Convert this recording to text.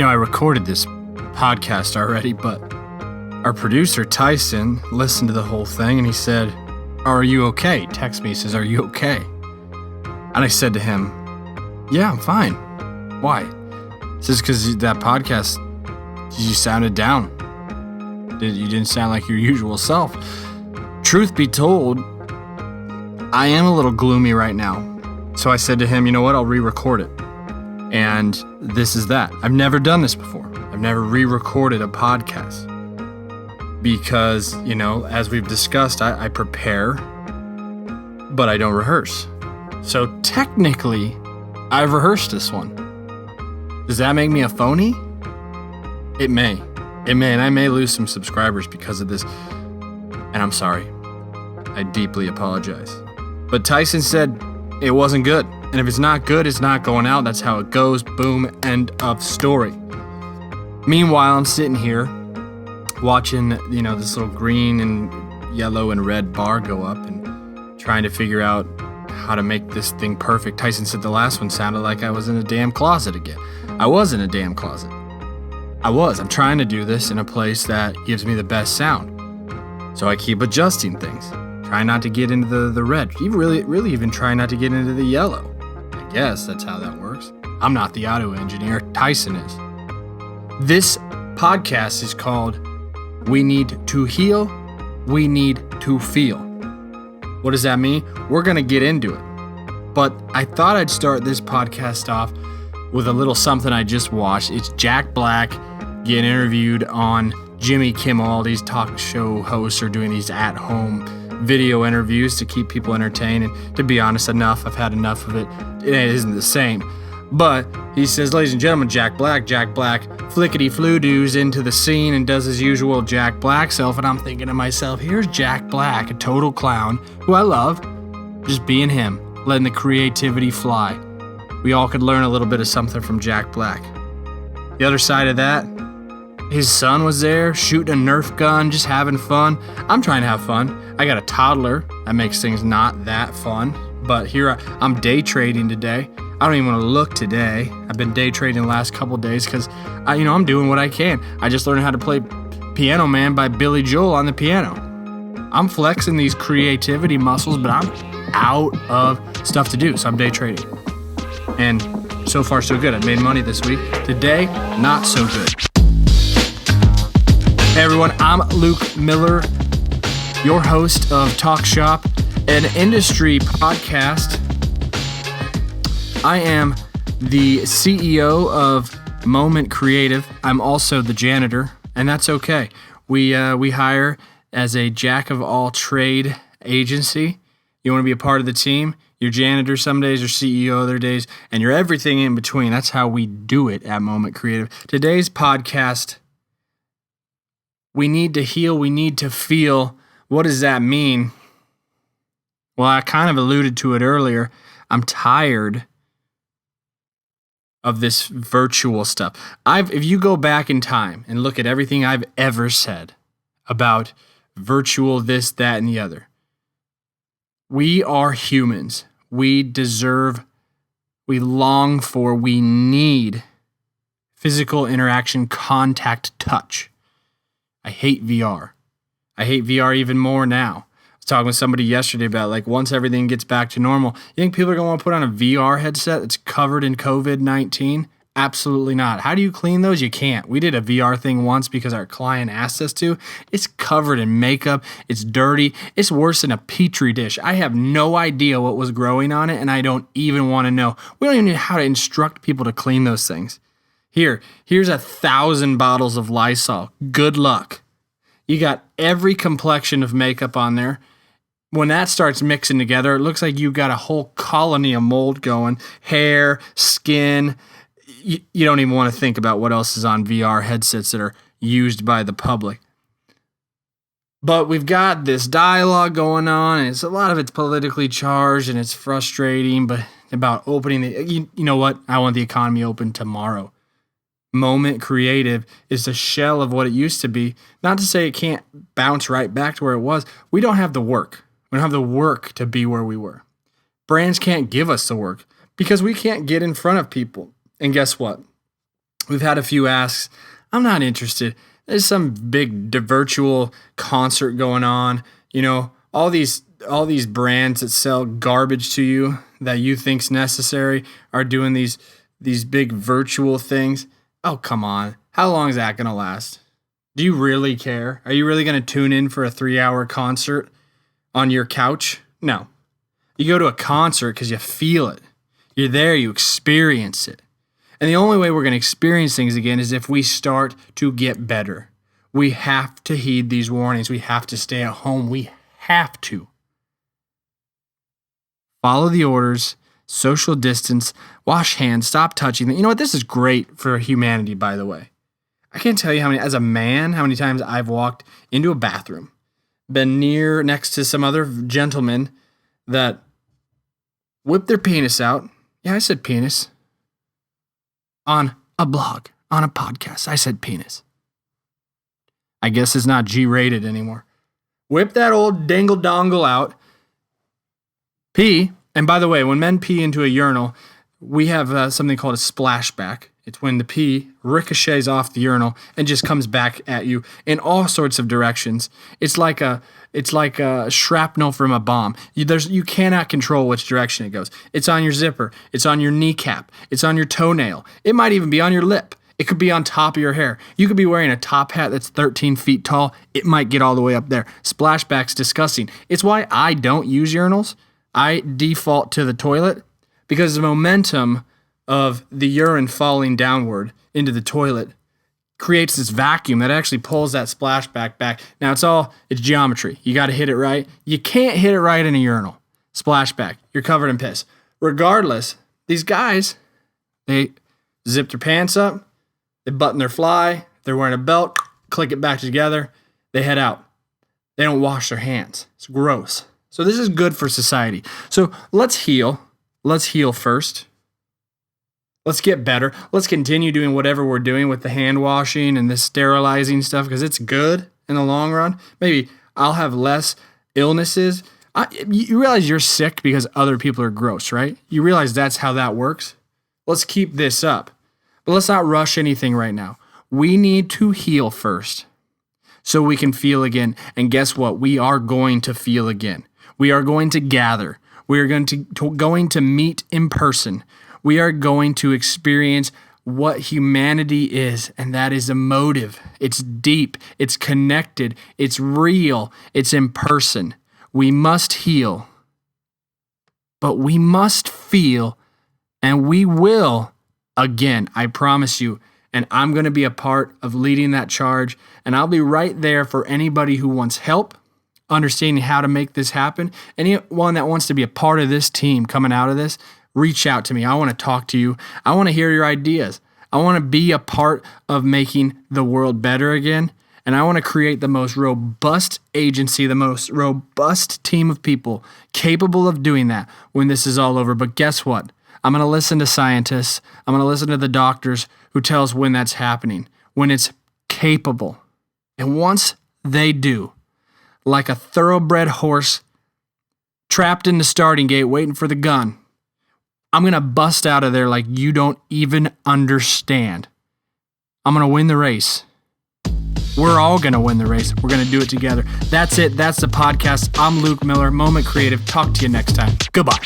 I recorded this podcast already, but our producer, Tyson, listened to the whole thing and he said, "Are you okay?" Text me, he says, "Are you okay?" And I said to him, "Yeah, I'm fine." "Why?" He says, "Because that podcast, you sounded down. You didn't sound like your usual self." Truth be told, I am a little gloomy right now. So I said to him, "You know what? I'll re-record it." And this is that. I've never done this before. I've never re-recorded a podcast. Because, as we've discussed, I prepare, but I don't rehearse. So technically, I've rehearsed this one. Does that make me a phony? It may. And I may lose some subscribers because of this. And I'm sorry. I deeply apologize. But Tyson said it wasn't good. And if it's not good, it's not going out. That's how it goes. Boom. End of story. Meanwhile, I'm sitting here watching, this little green and yellow and red bar go up and trying to figure out how to make this thing perfect. Tyson said the last one sounded like I was in a damn closet again. I was in a damn closet. I'm trying to do this in a place that gives me the best sound. So I keep adjusting things. Try not to get into the red. Even really even try not to get into the yellow. I guess that's how that works. I'm not the audio engineer. Tyson is. This podcast is called We Need to Heal, We Need to Feel. What does that mean? We're going to get into it. But I thought I'd start this podcast off with a little something I just watched. It's Jack Black getting interviewed on Jimmy Kimmel. All these talk show hosts are doing these at-home video interviews to keep people entertained. And to be honest, I've had enough of it. It isn't the same. But he says, "Ladies and gentlemen, Jack Black flickety-flu-doos into the scene and does his usual Jack Black self." And I'm thinking to myself, here's Jack Black, a total clown, who I love, just being him, letting the creativity fly. We all could learn a little bit of something from Jack Black. The other side of that, his son was there, shooting a Nerf gun, just having fun. I'm trying to have fun. I got a toddler. That makes things not that fun. But here I'm day trading today. I don't even want to look today. I've been day trading the last couple days because, I'm doing what I can. I just learned how to play Piano Man by Billy Joel on the piano. I'm flexing these creativity muscles, but I'm out of stuff to do, so I'm day trading. And so far, so good. I made money this week. Today, not so good. Hey everyone, I'm Luke Miller, your host of Talk Shop, an industry podcast. I am the CEO of Moment Creative. I'm also the janitor, and that's okay. We hire as a jack of all trade agency. You want to be a part of the team? You're janitor some days, you're CEO other days, and you're everything in between. That's how we do it at Moment Creative. Today's podcast, we need to heal, we need to feel. What does that mean? Well, I kind of alluded to it earlier. I'm tired of this virtual stuff. If you go back in time and look at everything I've ever said about virtual this, that, and the other, we are humans. We deserve, we long for, we need physical interaction, contact, touch. I hate VR. I hate VR even more now. I was talking with somebody yesterday about once everything gets back to normal, you think people are going to want to put on a VR headset that's covered in COVID-19? Absolutely not. How do you clean those? You can't. We did a VR thing once because our client asked us to. It's covered in makeup. It's dirty. It's worse than a petri dish. I have no idea what was growing on it, and I don't even want to know. We don't even know how to instruct people to clean those things. Here's 1,000 bottles of Lysol. Good luck. You got every complexion of makeup on there. When that starts mixing together, it looks like you've got a whole colony of mold going. Hair, skin. You don't even want to think about what else is on VR headsets that are used by the public. But we've got this dialogue going on, and a lot of it's politically charged, and it's frustrating, but about opening you know what? I want the economy open tomorrow. Moment Creative is the shell of what it used to be. Not to say it can't bounce right back to where it was. We don't have the work. We don't have the work to be where we were. Brands can't give us the work because we can't get in front of people. And guess what? We've had a few asks. I'm not interested. There's some big virtual concert going on. You know, all these brands that sell garbage to you that you think's necessary are doing these big virtual things. Oh, come on. How long is that going to last? Do you really care? Are you really going to tune in for a 3-hour concert on your couch? No. You go to a concert because you feel it. You're there, you experience it. And the only way we're going to experience things again is if we start to get better. We have to heed these warnings. We have to stay at home. We have to. Follow the orders, social distance, wash hands, stop touching them. You know what? This is great for humanity, by the way. I can't tell you how many times I've walked into a bathroom, been next to some other gentlemen that whip their penis out. Yeah, I said penis. On a blog, on a podcast, I said penis. I guess it's not G-rated anymore. Whip that old dangle-dongle out. Pee. And by the way, when men pee into a urinal, we have something called a splashback. It's when the pee ricochets off the urinal and just comes back at you in all sorts of directions. It's like a shrapnel from a bomb. You cannot control which direction it goes. It's on your zipper. It's on your kneecap. It's on your toenail. It might even be on your lip. It could be on top of your hair. You could be wearing a top hat that's 13 feet tall. It might get all the way up there. Splashback's disgusting. It's why I don't use urinals. I default to the toilet because the momentum of the urine falling downward into the toilet creates this vacuum that actually pulls that splashback back. Now it's geometry. You got to hit it right. You can't hit it right in a urinal. Splashback. You're covered in piss. Regardless, these guys, they zip their pants up, they button their fly, they're wearing a belt, click it back together, they head out. They don't wash their hands. It's gross. So this is good for society. So let's heal. Let's heal first. Let's get better. Let's continue doing whatever we're doing with the hand washing and the sterilizing stuff because it's good in the long run. Maybe I'll have less illnesses. You realize you're sick because other people are gross, right? You realize that's how that works? Let's keep this up. But let's not rush anything right now. We need to heal first so we can feel again. And guess what? We are going to feel again. We are going to gather. We are going to meet in person. We are going to experience what humanity is, and that is emotive. It's deep. It's connected. It's real. It's in person. We must heal, but we must feel, and we will again, I promise you. And I'm going to be a part of leading that charge, and I'll be right there for anybody who wants help understanding how to make this happen. Anyone that wants to be a part of this team coming out of this, reach out to me. I want to talk to you. I want to hear your ideas. I want to be a part of making the world better again. And I want to create the most robust agency, the most robust team of people capable of doing that when this is all over. But guess what? I'm going to listen to scientists. I'm going to listen to the doctors who tell us when that's happening, when it's capable. And once they do, like a thoroughbred horse trapped in the starting gate waiting for the gun, I'm going to bust out of there like you don't even understand. I'm going to win the race. We're all going to win the race. We're going to do it together. That's it. That's the podcast. I'm Luke Miller, Moment Creative. Talk to you next time. Goodbye.